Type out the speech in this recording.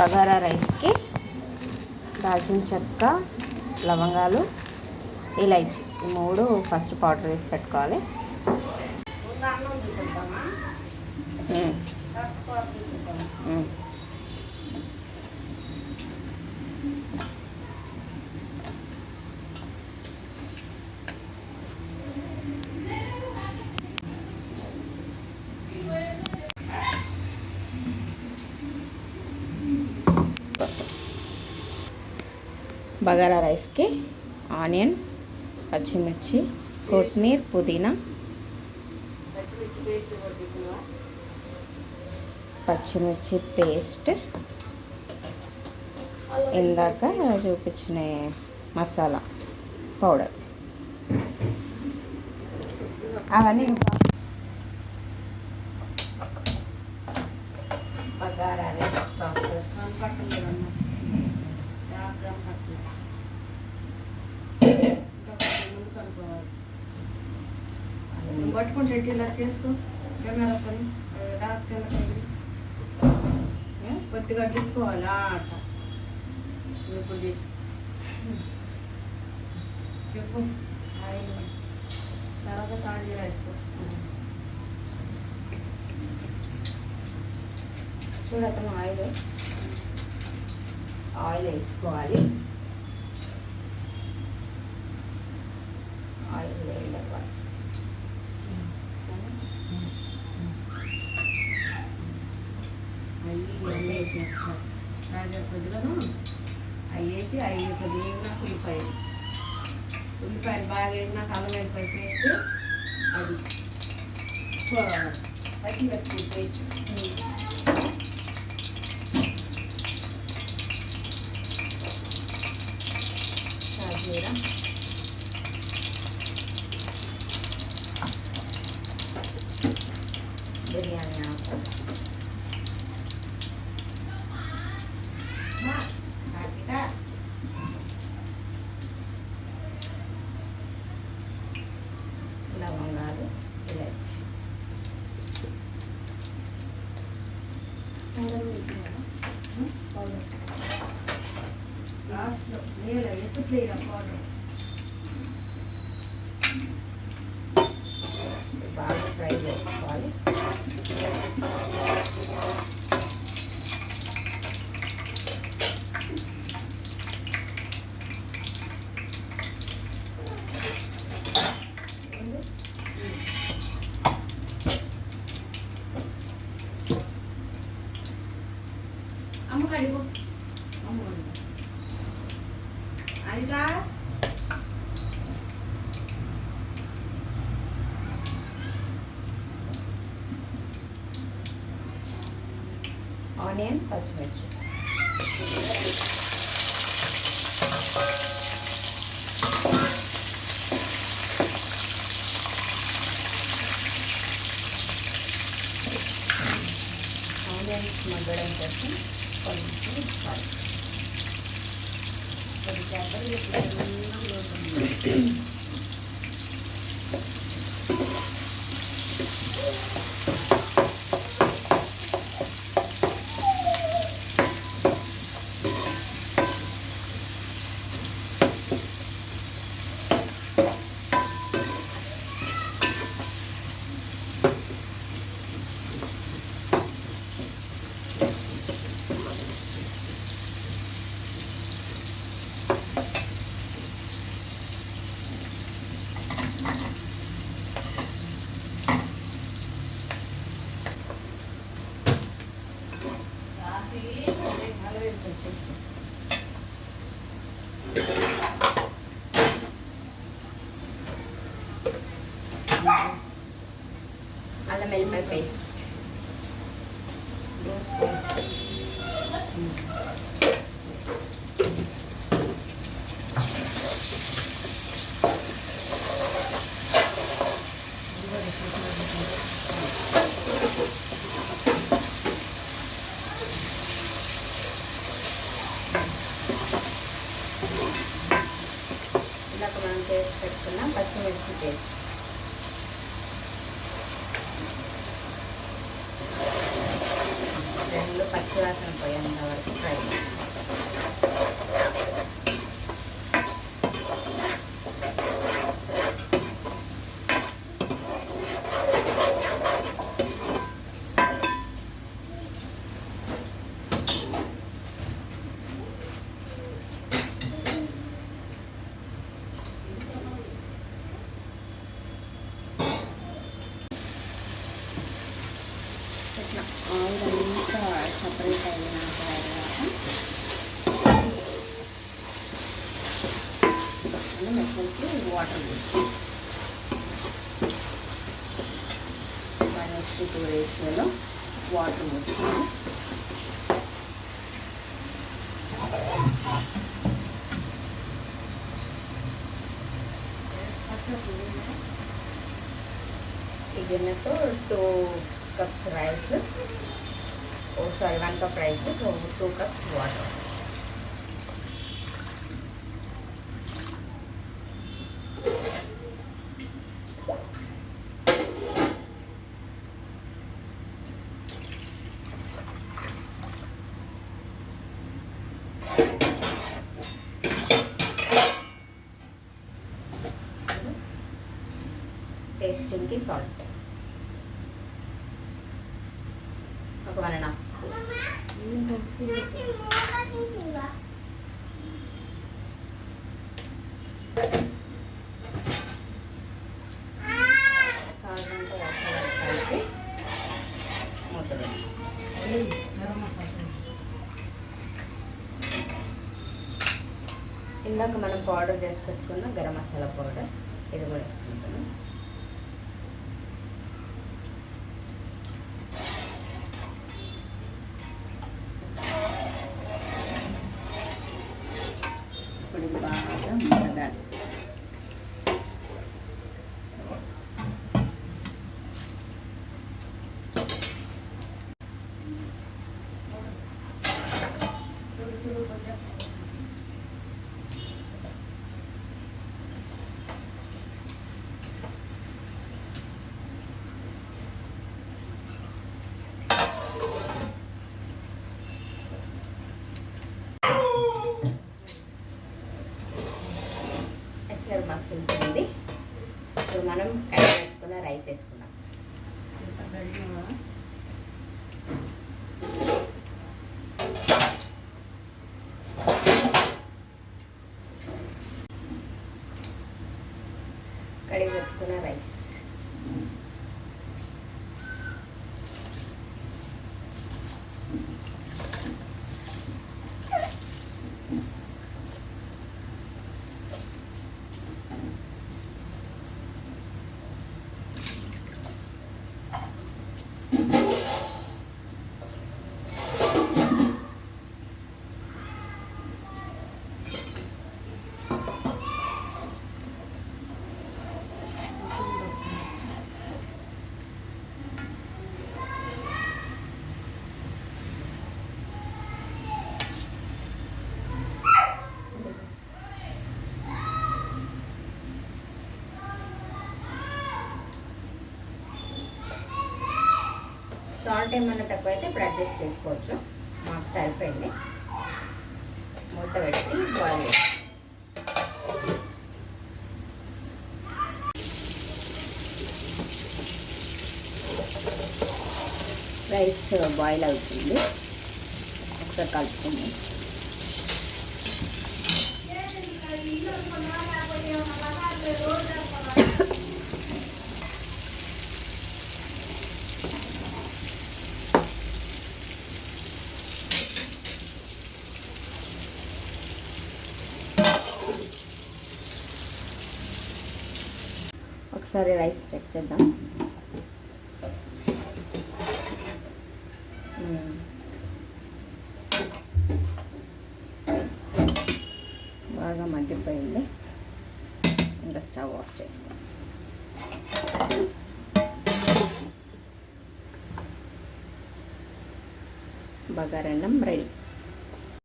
బగారా రైస్కి దాల్చిన చెక్క, లవంగాలు, ఇలైచి ఈ 3 ఫస్ట్ పౌడర్ వేసి పెట్టుకోవాలి. బగారా రైస్కి ఆనియన్, పచ్చిమిర్చి, కొత్తిమీర, పుదీనా, పచ్చిమిర్చి పేస్ట్, ఇందాక చూపించిన మసాలా పౌడర్ అవన్నీ బగారా రైస్ ప్రాసెస్. పట్టుకుంటే ఇలా చేసుకో, కెమెరా పని కొద్దిగా తిప్పుకోవాలి అట్ట. ఇప్పుడు చెప్పు, ఆయిల్ తర్వాత తాజీ వేసుకో. చూడటం ఆయిల్ వేసుకోవాలి. ఆయిల్ వేయాలి. అవి వేసి రాజా కొద్దిగాను అవి వేసి అవి కొద్దిగా ఉల్లిపాయలు బాగా వేసినాక అల్లం వెల్లిపాయ పేస్ట్, అది పచ్చిమిర్చి పేస్ట్, షాజీరా, బిర్యానీ ఆకు, లవంగాలు, ఇలాచి. లాస్ట్లో నీళ్ళ ఎసుప్లేరా పౌడర్ బాగా ఫ్రై చేసుకోవాలి. అమ్మకడిపో అదిగా ఆనియన్, పచ్చిమిర్చి, ఆనియన్స్ మగ్గడం కోసం కొంచెం ఇస్తాను. అల్లం వెల్లిపాయ పేస్ట్, ఇందాక మనం చేసి పెట్టుకున్న పచ్చిమిర్చి పేస్ట్, రెండు ఫుల్ పచ్చివాసన పోయేంత వరకు ఫ్రై ఇట్లా ఆయిల్ అంతా సపరేట్ అయిన తర్వాత మెషన్కి వాటర్ 1:2 రేషియోలో వాటర్ పోసుకొని ఈ గిన్నెతో 2 cups rice, 1 cup rice, so 2 cups water. Tasting ki salt. ఒక 1.5 స్పూన్. సాల్ట్ అంతా కలిపి మూత పెట్టి ఇందాక మనం పౌడర్ చేసి పెట్టుకున్న గరం మసాలా పౌడర్ ఇది కూడా వేసుకుంటాను. ఇప్పుడు బాగా మరగాలి. ఎసరు మసులుతుంది. ఇప్పుడు మనం కడిగి పెట్టుకున్న రైస్ వేసుకున్నాం. కడిగి పెట్టుకున్న రైస్ సాల్ట్ ఏమన్నా తక్కువ అయితే ఇప్పుడు అడ్జస్ట్ చేసుకోవచ్చు. మాకు సరిపోయింది. మూత పెట్టి బాయిల్ చేసి రైస్ బాయిల్ అవుతుంది. ఒకసారి కలుపుకుందాం. ఒకసారి రైస్ చెక్ చేద్దాం. బాగా మగ్గిపోయింది. ఇంకా స్టవ్ ఆఫ్ చేసుకో. బగారన్నం రెడీ.